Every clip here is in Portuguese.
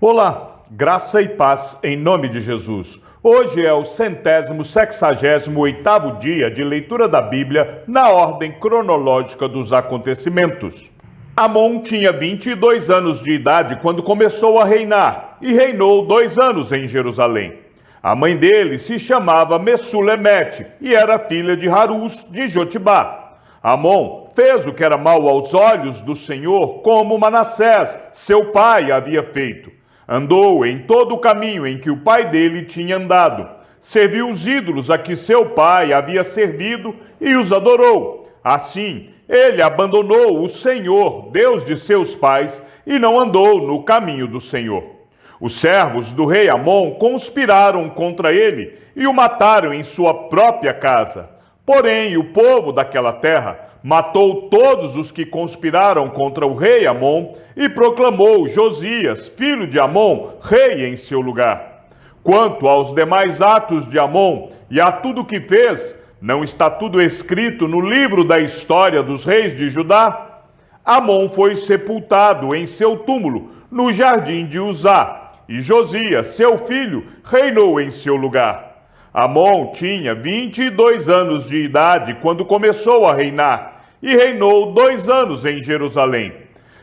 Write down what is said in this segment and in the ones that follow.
Olá, graça e paz em nome de Jesus. Hoje é o 168º dia de leitura da Bíblia na ordem cronológica dos acontecimentos. Amon tinha 22 anos de idade quando começou a reinar e reinou 2 anos em Jerusalém. A mãe dele se chamava Messulemete e era filha de Harus de Jotibá. Amon fez o que era mal aos olhos do Senhor, como Manassés, seu pai, havia feito. Andou em todo o caminho em que o pai dele tinha andado. Serviu os ídolos a que seu pai havia servido e os adorou. Assim, ele abandonou o Senhor, Deus de seus pais, e não andou no caminho do Senhor. Os servos do rei Amon conspiraram contra ele e o mataram em sua própria casa. Porém, o povo daquela terra matou todos os que conspiraram contra o rei Amon e proclamou Josias, filho de Amon, rei em seu lugar. Quanto aos demais atos de Amon e a tudo que fez, não está tudo escrito no livro da história dos reis de Judá? Amon foi sepultado em seu túmulo, no jardim de Uzá, e Josias, seu filho, reinou em seu lugar. Amon tinha 22 anos de idade quando começou a reinar, e reinou 2 anos em Jerusalém.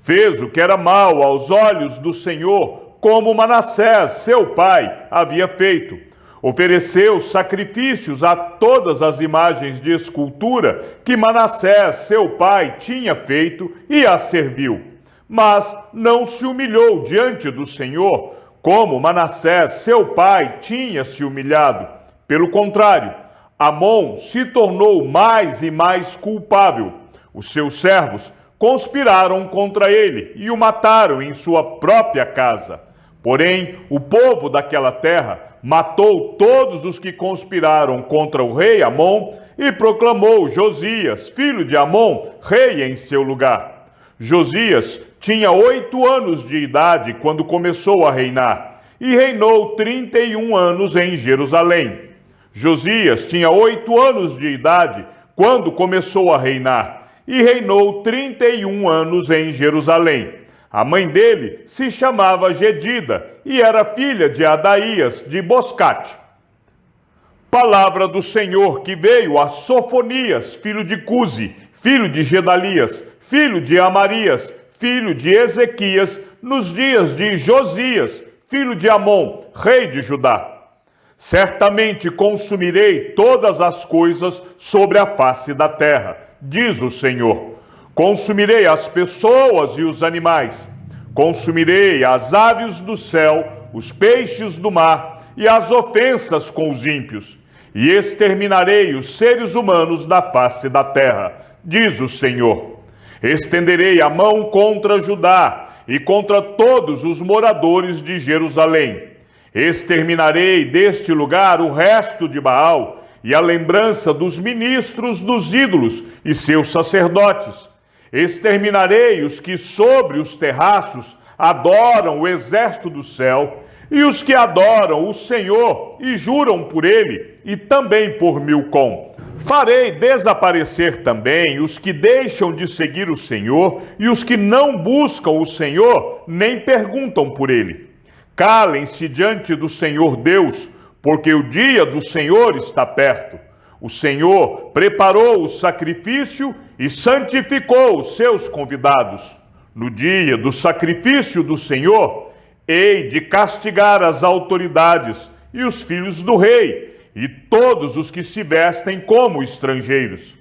Fez o que era mal aos olhos do Senhor, como Manassés, seu pai, havia feito. Ofereceu sacrifícios a todas as imagens de escultura que Manassés, seu pai, tinha feito e as serviu. Mas não se humilhou diante do Senhor, como Manassés, seu pai, tinha se humilhado. Pelo contrário, Amon se tornou mais e mais culpável. Os seus servos conspiraram contra ele e o mataram em sua própria casa. Porém, o povo daquela terra matou todos os que conspiraram contra o rei Amon e proclamou Josias, filho de Amon, rei em seu lugar. Josias tinha 8 anos de idade quando começou a reinar e reinou 31 anos em Jerusalém. Josias tinha 8 anos de idade quando começou a reinar e reinou 31 anos em Jerusalém. A mãe dele se chamava Gedida e era filha de Adaías de Boscate. Palavra do Senhor que veio a Sofonias, filho de Cusi, filho de Gedalias, filho de Amarias, filho de Ezequias, nos dias de Josias, filho de Amon, rei de Judá. Certamente consumirei todas as coisas sobre a face da terra, diz o Senhor. Consumirei as pessoas e os animais. Consumirei as aves do céu, os peixes do mar e as ofensas com os ímpios. E exterminarei os seres humanos da face da terra, diz o Senhor. Estenderei a mão contra Judá e contra todos os moradores de Jerusalém. Exterminarei deste lugar o resto de Baal e a lembrança dos ministros dos ídolos e seus sacerdotes. Exterminarei os que sobre os terraços adoram o exército do céu e os que adoram o Senhor e juram por ele e também por Milcom. Farei desaparecer também os que deixam de seguir o Senhor e os que não buscam o Senhor nem perguntam por ele. Calem-se diante do Senhor Deus, porque o dia do Senhor está perto. O Senhor preparou o sacrifício e santificou os seus convidados. No dia do sacrifício do Senhor, hei de castigar as autoridades e os filhos do rei, e todos os que se vestem como estrangeiros.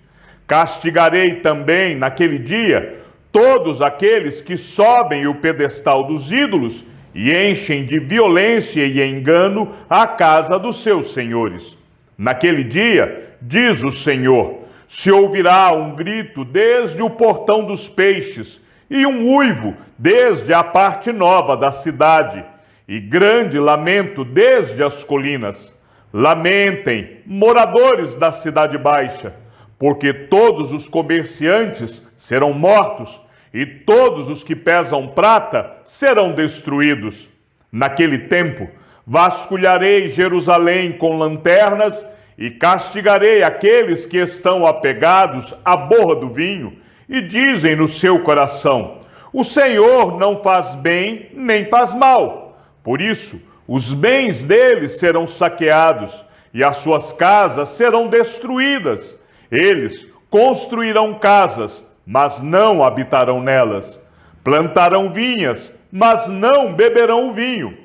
Castigarei também, naquele dia, todos aqueles que sobem o pedestal dos ídolos e enchem de violência e engano a casa dos seus senhores. Naquele dia, diz o Senhor, se ouvirá um grito desde o portão dos peixes e um uivo desde a parte nova da cidade, e grande lamento desde as colinas. Lamentem, moradores da cidade baixa, porque todos os comerciantes serão mortos, e todos os que pesam prata serão destruídos. Naquele tempo, vasculharei Jerusalém com lanternas e castigarei aqueles que estão apegados à borra do vinho e dizem no seu coração: o Senhor não faz bem nem faz mal. Por isso, os bens deles serão saqueados e as suas casas serão destruídas. Eles construirão casas, mas não habitarão nelas. Plantarão vinhas, mas não beberão o vinho.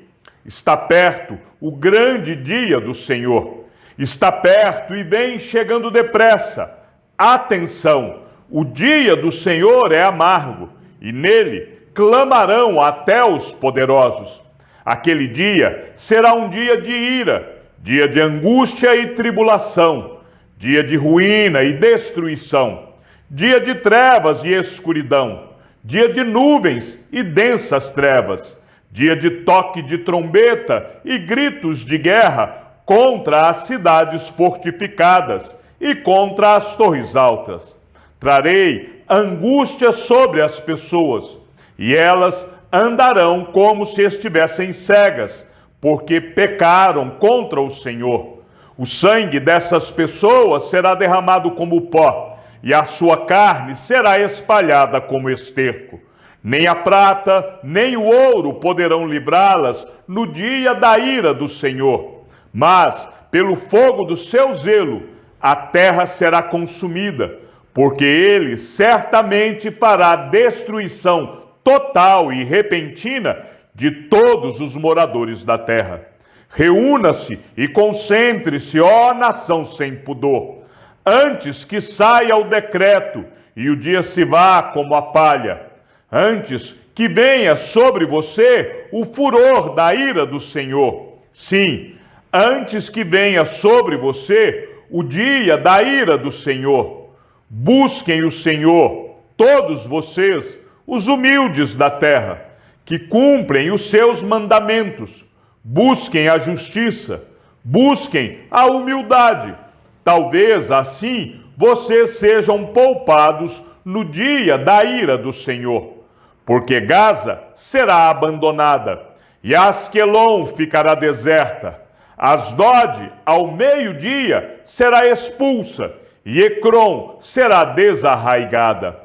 Está perto o grande dia do Senhor. Está perto e vem chegando depressa. Atenção! O dia do Senhor é amargo, e nele clamarão até os poderosos. Aquele dia será um dia de ira, dia de angústia e tribulação, dia de ruína e destruição, dia de trevas e escuridão, dia de nuvens e densas trevas, dia de toque de trombeta e gritos de guerra contra as cidades fortificadas e contra as torres altas. Trarei angústia sobre as pessoas, e elas andarão como se estivessem cegas, porque pecaram contra o Senhor. O sangue dessas pessoas será derramado como pó, e a sua carne será espalhada como esterco. Nem a prata, nem o ouro poderão livrá-las no dia da ira do Senhor. Mas, pelo fogo do seu zelo, a terra será consumida, porque ele certamente fará destruição total e repentina de todos os moradores da terra. Reúna-se e concentre-se, ó nação sem pudor, antes que saia o decreto e o dia se vá como a palha, antes que venha sobre você o furor da ira do Senhor. Sim, antes que venha sobre você o dia da ira do Senhor. Busquem o Senhor, todos vocês, os humildes da terra, que cumprem os seus mandamentos. Busquem a justiça, busquem a humildade. Talvez assim vocês sejam poupados no dia da ira do Senhor. Porque Gaza será abandonada e Asquelon ficará deserta. Asdod, ao meio-dia, será expulsa e Ecrom será desarraigada.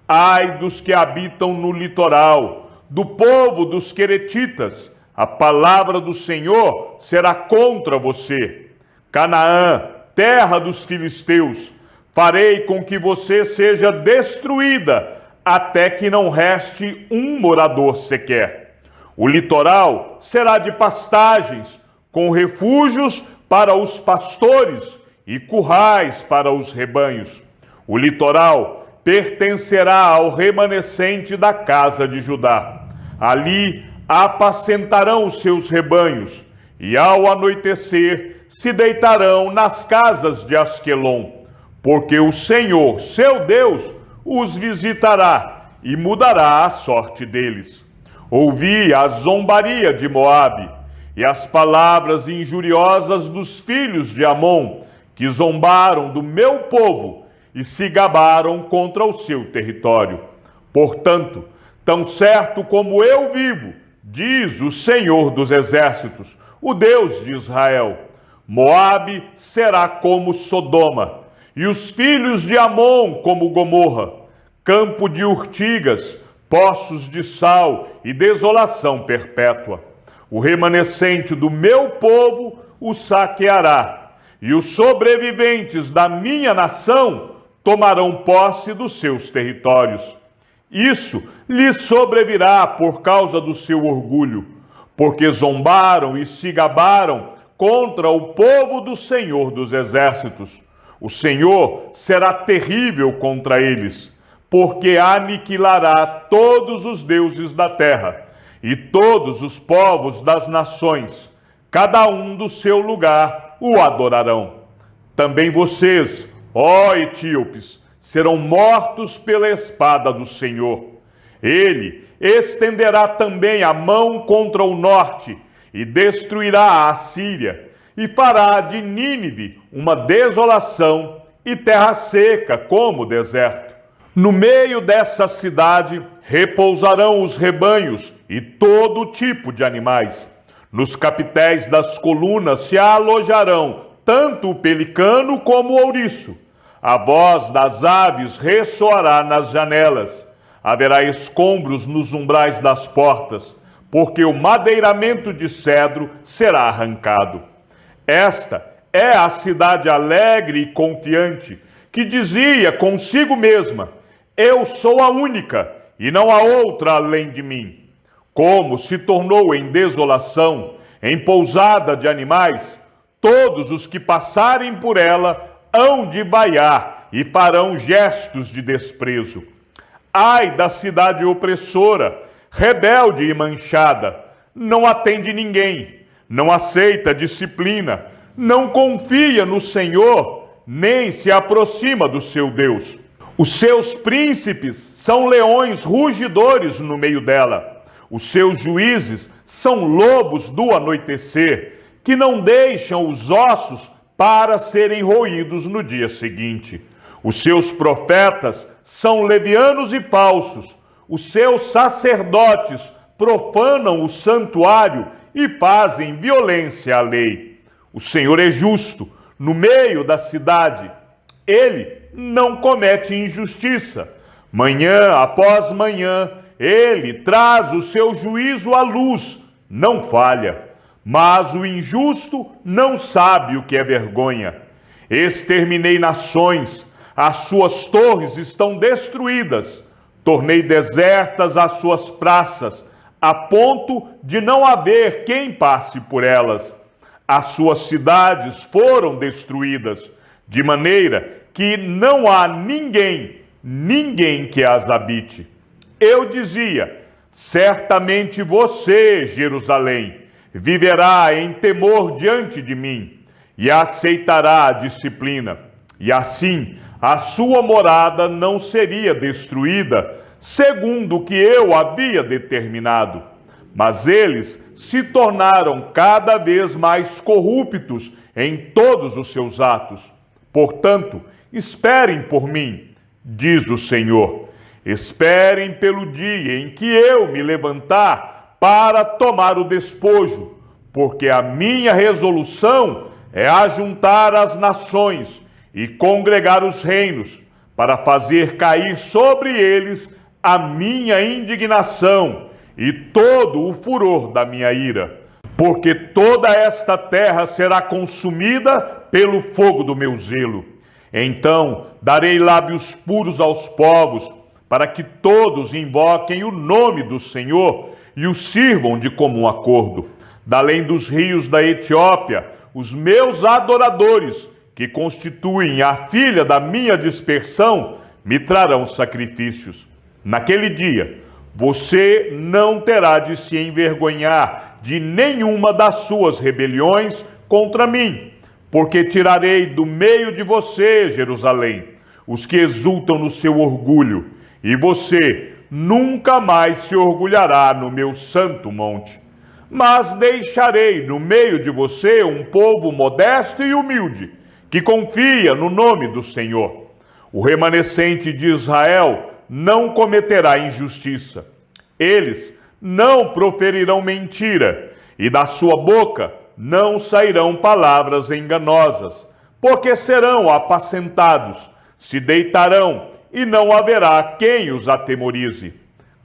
Ai dos que habitam no litoral, do povo dos queretitas, a palavra do Senhor será contra você. Canaã, terra dos filisteus, farei com que você seja destruída, até que não reste um morador sequer. O litoral será de pastagens, com refúgios para os pastores e currais para os rebanhos. O litoral pertencerá ao remanescente da casa de Judá. Ali apacentarão os seus rebanhos, e ao anoitecer se deitarão nas casas de Asquelon, porque o Senhor, seu Deus, os visitará e mudará a sorte deles. Ouvi a zombaria de Moabe e as palavras injuriosas dos filhos de Amon, que zombaram do meu povo e se gabaram contra o seu território. Portanto, tão certo como eu vivo, diz o Senhor dos Exércitos, o Deus de Israel, Moabe será como Sodoma, e os filhos de Amon como Gomorra, campo de urtigas, poços de sal e desolação perpétua. O remanescente do meu povo o saqueará, e os sobreviventes da minha nação tomarão posse dos seus territórios. Isso lhes sobrevirá por causa do seu orgulho, porque zombaram e se gabaram contra o povo do Senhor dos Exércitos. O Senhor será terrível contra eles, porque aniquilará todos os deuses da terra e todos os povos das nações, cada um do seu lugar o adorarão. Também vocês, ó etíopes, serão mortos pela espada do Senhor. Ele estenderá também a mão contra o norte e destruirá a Síria, e fará de Nínive uma desolação e terra seca como o deserto. No meio dessa cidade repousarão os rebanhos e todo tipo de animais. Nos capitéis das colunas se alojarão tanto o pelicano como o ouriço. A voz das aves ressoará nas janelas. Haverá escombros nos umbrais das portas, porque o madeiramento de cedro será arrancado. Esta é a cidade alegre e confiante, que dizia consigo mesma: eu sou a única, e não há outra além de mim. Como se tornou em desolação, em pousada de animais, todos os que passarem por ela hão de vaiar e farão gestos de desprezo. Ai da cidade opressora, rebelde e manchada, não atende ninguém, não aceita disciplina, não confia no Senhor, nem se aproxima do seu Deus. Os seus príncipes são leões rugidores no meio dela. Os seus juízes são lobos do anoitecer, que não deixam os ossos para serem roídos no dia seguinte. Os seus profetas são levianos e falsos. Os seus sacerdotes profanam o santuário e fazem violência à lei. O Senhor é justo no meio da cidade. Ele não comete injustiça. Manhã após manhã, ele traz o seu juízo à luz, não falha. Mas o injusto não sabe o que é vergonha. Exterminei nações, as suas torres estão destruídas. Tornei desertas as suas praças, a ponto de não haver quem passe por elas. As suas cidades foram destruídas, de maneira que não há ninguém que as habite. Eu dizia: certamente você, Jerusalém, viverá em temor diante de mim e aceitará a disciplina. E assim a sua morada não seria destruída, segundo o que eu havia determinado. Mas eles se tornaram cada vez mais corruptos em todos os seus atos. Portanto, esperem por mim, diz o Senhor. Esperem pelo dia em que eu me levantar para tomar o despojo, porque a minha resolução é ajuntar as nações e congregar os reinos, para fazer cair sobre eles a minha indignação e todo o furor da minha ira. Porque toda esta terra será consumida pelo fogo do meu zelo. Então darei lábios puros aos povos, para que todos invoquem o nome do Senhor e o sirvam de comum acordo. Da além dos rios da Etiópia, os meus adoradores, que constituem a filha da minha dispersão, me trarão sacrifícios. Naquele dia, você não terá de se envergonhar de nenhuma das suas rebeliões contra mim, porque tirarei do meio de você, Jerusalém, os que exultam no seu orgulho, e você nunca mais se orgulhará no meu santo monte. Mas deixarei no meio de você um povo modesto e humilde, que confia no nome do Senhor. O remanescente de Israel não cometerá injustiça. Eles não proferirão mentira, e da sua boca não sairão palavras enganosas, porque serão apacentados, se deitarão, e não haverá quem os atemorize.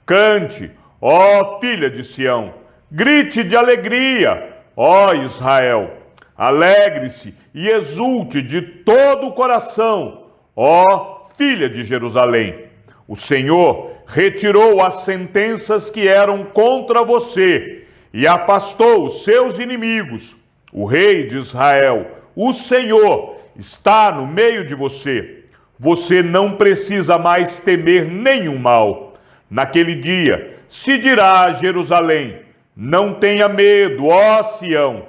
Cante, ó filha de Sião, grite de alegria, ó Israel. Alegre-se e exulte de todo o coração, ó filha de Jerusalém. O Senhor retirou as sentenças que eram contra você e afastou os seus inimigos. O rei de Israel, o Senhor, está no meio de você. Você não precisa mais temer nenhum mal. Naquele dia se dirá a Jerusalém: não tenha medo, ó Sião,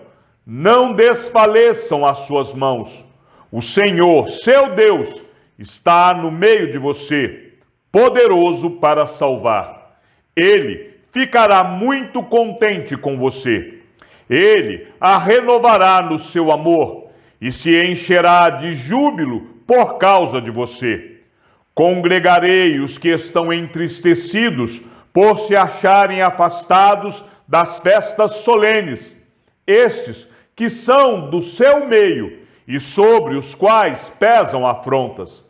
não desfaleçam as suas mãos. O Senhor, seu Deus, está no meio de você, poderoso para salvar. Ele ficará muito contente com você. Ele a renovará no seu amor e se encherá de júbilo por causa de você. Congregarei os que estão entristecidos por se acharem afastados das festas solenes, estes que são do seu meio e sobre os quais pesam afrontas.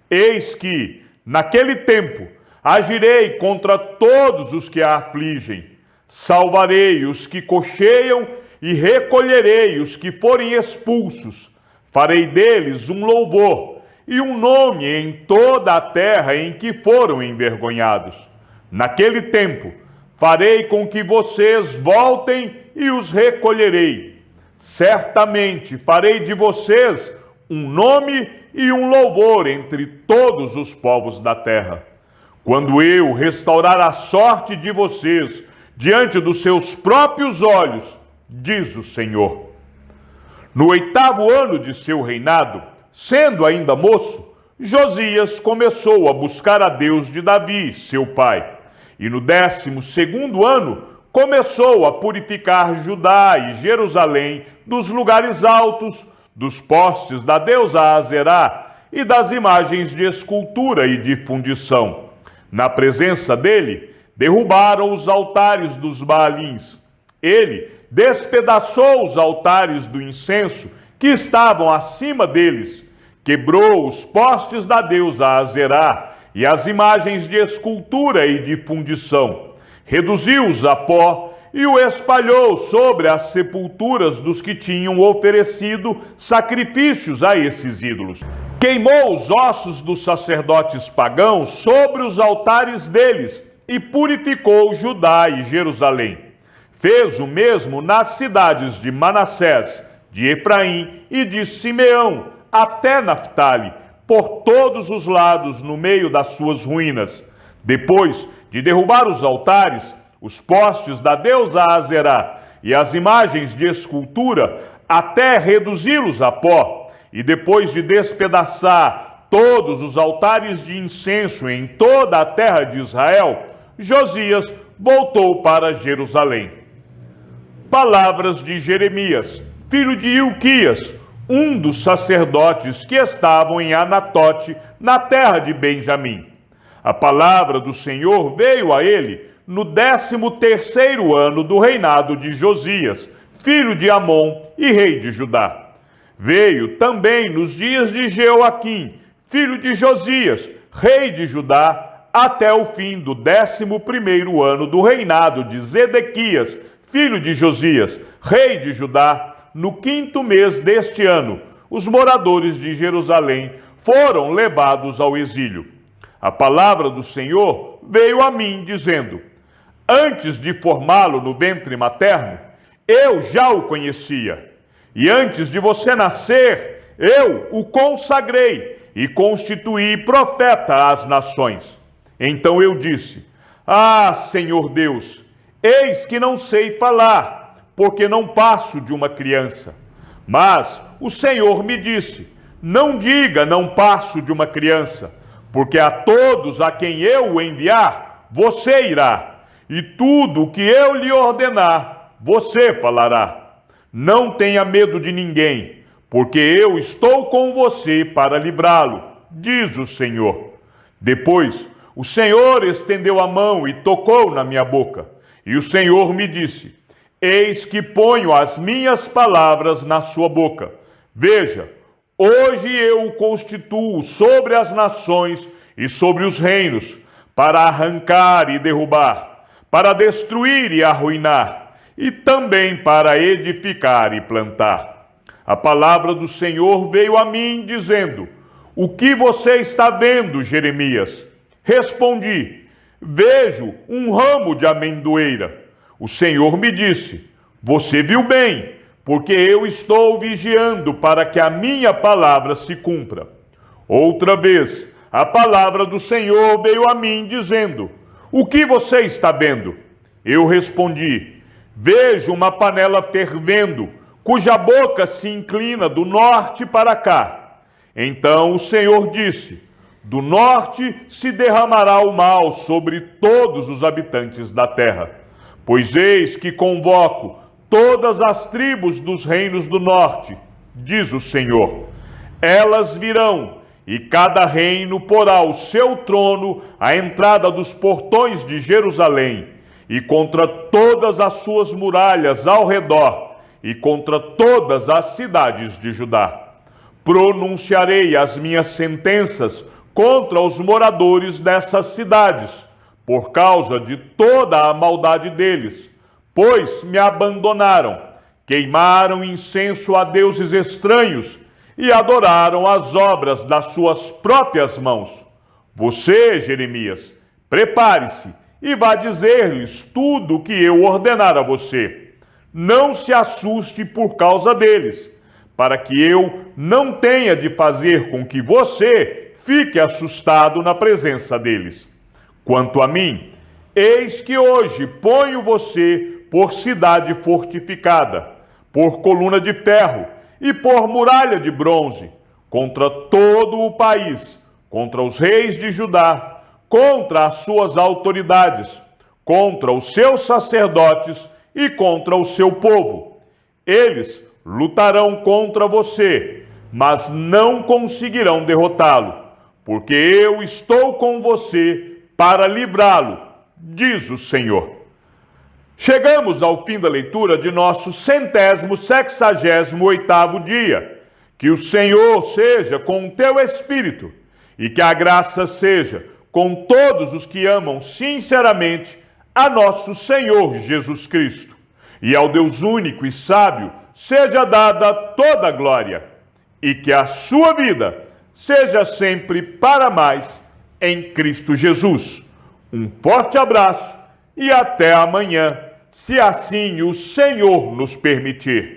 Eis que, naquele tempo, agirei contra todos os que a afligem. Salvarei os que cocheiam e recolherei os que forem expulsos. Farei deles um louvor e um nome em toda a terra em que foram envergonhados. Naquele tempo, farei com que vocês voltem e os recolherei. Certamente farei de vocês um nome e um louvor entre todos os povos da terra. Quando eu restaurar a sorte de vocês diante dos seus próprios olhos, diz o Senhor. No 8º ano de seu reinado, sendo ainda moço, Josias começou a buscar a Deus de Davi, seu pai. E no 12º ano, começou a purificar Judá e Jerusalém dos lugares altos, dos postes da deusa Azerá e das imagens de escultura e de fundição. Na presença dele, derrubaram os altares dos Baalins. Ele despedaçou os altares do incenso que estavam acima deles, quebrou os postes da deusa Azerá e as imagens de escultura e de fundição, reduziu-os a pó e o espalhou sobre as sepulturas dos que tinham oferecido sacrifícios a esses ídolos. Queimou os ossos dos sacerdotes pagãos sobre os altares deles e purificou Judá e Jerusalém. Fez o mesmo nas cidades de Manassés, de Efraim e de Simeão, até Naftali, por todos os lados no meio das suas ruínas. Depois de derrubar os altares, os postes da deusa Azerá e as imagens de escultura, até reduzi-los a pó, e depois de despedaçar todos os altares de incenso em toda a terra de Israel, Josias voltou para Jerusalém. Palavras de Jeremias, filho de Hilquias, um dos sacerdotes que estavam em Anatote, na terra de Benjamim. A palavra do Senhor veio a ele no 13º ano do reinado de Josias, filho de Amon e rei de Judá. Veio também nos dias de Jeoaquim, filho de Josias, rei de Judá, até o fim do 11º ano do reinado de Zedequias, filho de Josias, rei de Judá. No 5º mês deste ano, os moradores de Jerusalém foram levados ao exílio. A palavra do Senhor veio a mim, dizendo: antes de formá-lo no ventre materno, eu já o conhecia. E antes de você nascer, eu o consagrei e constituí profeta às nações. Então eu disse: ah, Senhor Deus, eis que não sei falar, porque não passo de uma criança. Mas o Senhor me disse: não diga não passo de uma criança, porque a todos a quem eu o enviar, você irá, e tudo o que eu lhe ordenar, você falará. Não tenha medo de ninguém, porque eu estou com você para livrá-lo, diz o Senhor. Depois, o Senhor estendeu a mão e tocou na minha boca, e o Senhor me disse: eis que ponho as minhas palavras na sua boca. Veja, hoje eu o constituo sobre as nações e sobre os reinos, para arrancar e derrubar, para destruir e arruinar, e também para edificar e plantar. A palavra do Senhor veio a mim, dizendo: o que você está vendo, Jeremias? Respondi: vejo um ramo de amendoeira. O Senhor me disse: você viu bem, porque eu estou vigiando para que a minha palavra se cumpra. Outra vez, a palavra do Senhor veio a mim, dizendo: o que você está vendo? Eu respondi: vejo uma panela fervendo, cuja boca se inclina do norte para cá. Então o Senhor disse: do norte se derramará o mal sobre todos os habitantes da terra. Pois eis que convoco todas as tribos dos reinos do norte, diz o Senhor. Elas virão, e cada reino porá o seu trono à entrada dos portões de Jerusalém, e contra todas as suas muralhas ao redor, e contra todas as cidades de Judá. Pronunciarei as minhas sentenças contra os moradores dessas cidades, por causa de toda a maldade deles, pois me abandonaram, queimaram incenso a deuses estranhos e adoraram as obras das suas próprias mãos. Você, Jeremias, prepare-se e vá dizer-lhes tudo o que eu ordenar a você. Não se assuste por causa deles, para que eu não tenha de fazer com que você fique assustado na presença deles. Quanto a mim, eis que hoje ponho você por cidade fortificada, por coluna de ferro e por muralha de bronze, contra todo o país, contra os reis de Judá, contra as suas autoridades, contra os seus sacerdotes e contra o seu povo. Eles lutarão contra você, mas não conseguirão derrotá-lo, porque eu estou com você para livrá-lo, diz o Senhor. Chegamos ao fim da leitura de nosso 168º dia. Que o Senhor seja com o teu espírito e que a graça seja com todos os que amam sinceramente a nosso Senhor Jesus Cristo. E ao Deus único e sábio seja dada toda a glória, e que a sua vida seja sempre para mais em Cristo Jesus. Um forte abraço e até amanhã, se assim o Senhor nos permitir.